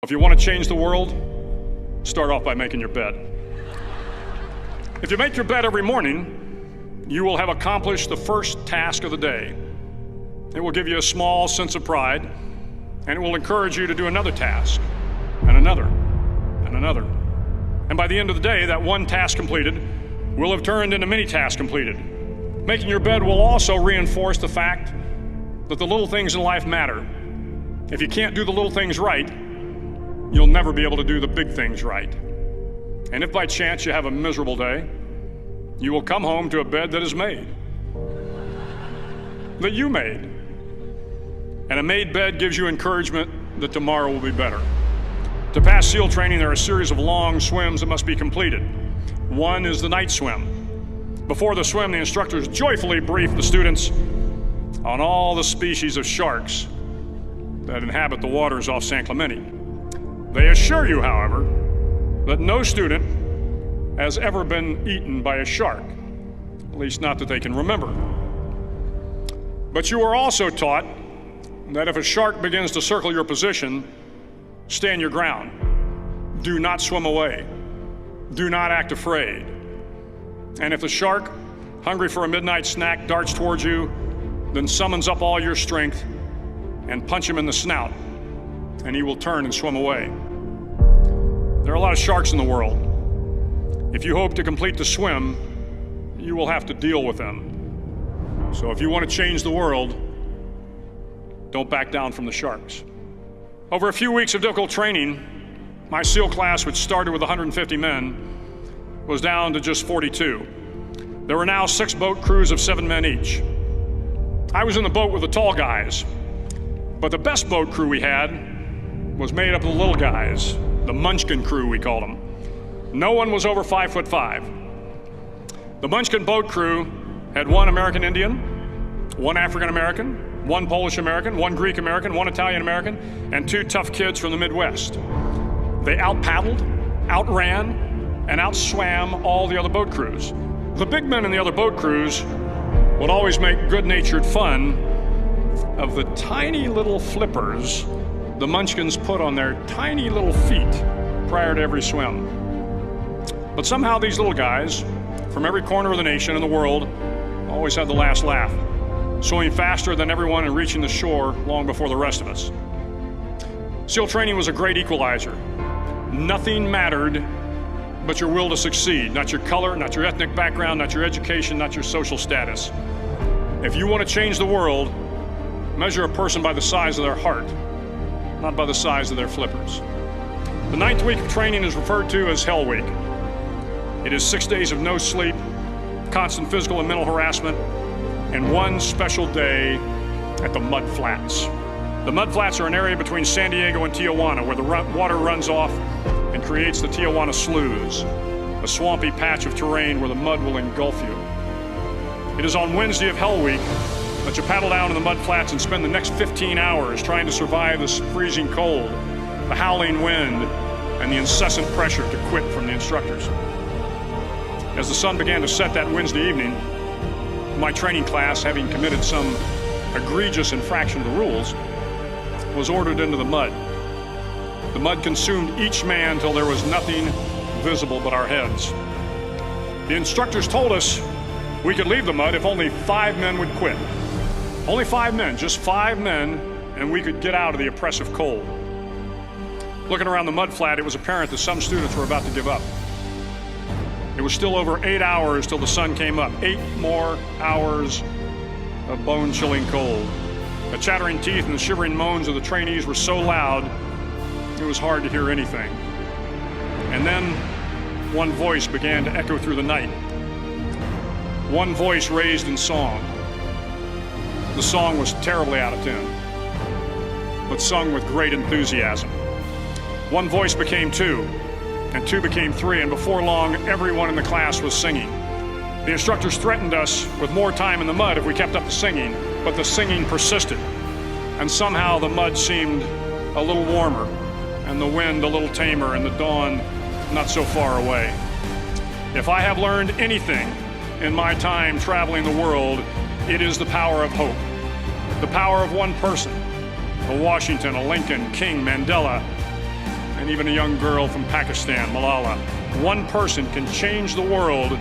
If you want to change the world, start off by making your bed. If you make your bed every morning, you will have accomplished the first task of the day. It will give you a small sense of pride, and it will encourage you to do another task, and another, and another. And by the end of the day, that one task completed will have turned into many tasks completed. Making your bed will also reinforce the fact that the little things in life matter. If you can't do the little things right, you'll never be able to do the big things right. And if by chance you have a miserable day, you will come home to a bed that is made, that you made. And a made bed gives you encouragement that tomorrow will be better. To pass SEAL training, there are a series of long swims that must be completed. One is the night swim. Before the swim, the instructors joyfully brief the students on all the species of sharks that inhabit the waters off San Clemente. They assure you, however, that no student has ever been eaten by a shark, at least not that they can remember. But you are also taught that if a shark begins to circle your position, stand your ground. Do not swim away. Do not act afraid. And if the shark, hungry for a midnight snack, darts towards you, then summons up all your strength and punch him in the snout, and he will turn and swim away. There are a lot of sharks in the world. If you hope to complete the swim, you will have to deal with them. So if you want to change the world, don't back down from the sharks. Over a few weeks of difficult training, my SEAL class, which started with 150 men, was down to just 42. There were now 6 boat crews of 7 men each. I was in the boat with the tall guys, but the best boat crew we had was made up of the little guys, the Munchkin crew, we called them. No one was over 5'5". The Munchkin boat crew had 1 American Indian, 1 African American, 1 Polish American, 1 Greek American, 1 Italian American, and 2 tough kids from the Midwest. They out-paddled, outran, and outswam all the other boat crews. The big men in the other boat crews would always make good-natured fun of the tiny little flippers the Munchkins put on their tiny little feet prior to every swim. But somehow these little guys from every corner of the nation and the world always had the last laugh, swimming faster than everyone and reaching the shore long before the rest of us. SEAL training was a great equalizer. Nothing mattered but your will to succeed, not your color, not your ethnic background, not your education, not your social status. If you want to change the world, measure a person by the size of their heart, not by the size of their flippers. The 9th week of training is referred to as Hell Week. It is 6 days of no sleep, constant physical and mental harassment, and 1 special day at the Mud Flats. The Mud Flats are an area between San Diego and Tijuana where the water runs off and creates the Tijuana Sloughs, a swampy patch of terrain where the mud will engulf you. It is on Wednesday of Hell Week that you paddle down in the mud flats and spend the next 15 hours trying to survive the freezing cold, the howling wind, and the incessant pressure to quit from the instructors. As the sun began to set that Wednesday evening, my training class, having committed some egregious infraction of the rules, was ordered into the mud. The mud consumed each man till there was nothing visible but our heads. The instructors told us we could leave the mud if only 5 men would quit. Only 5 men, just 5 men, and we could get out of the oppressive cold. Looking around the mud flat, it was apparent that some students were about to give up. It was still over 8 hours till the sun came up. 8 more hours of bone-chilling cold. The chattering teeth and the shivering moans of the trainees were so loud, it was hard to hear anything. And then one voice began to echo through the night. One voice raised in song. The song was terribly out of tune, but sung with great enthusiasm. One voice became 2, and 2 became 3, and before long, everyone in the class was singing. The instructors threatened us with more time in the mud if we kept up the singing, but the singing persisted, and somehow the mud seemed a little warmer, and the wind a little tamer, and the dawn not so far away. If I have learned anything in my time traveling the world, it is the power of hope. The power of one person, a Washington, a Lincoln, King, Mandela, and even a young girl from Pakistan, Malala. One person can change the world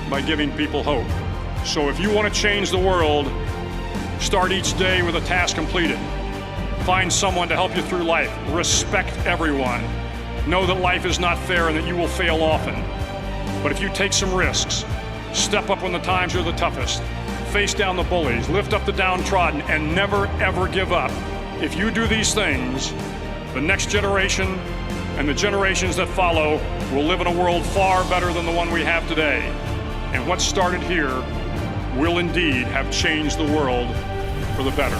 by giving people hope. So if you want to change the world, start each day with a task completed. Find someone to help you through life. Respect everyone. Know that life is not fair and that you will fail often. But if you take some risks, step up when the times are the toughest, face down the bullies, lift up the downtrodden, and never ever give up. If you do these things, the next generation and the generations that follow will live in a world far better than the one we have today. And what started here will indeed have changed the world for the better.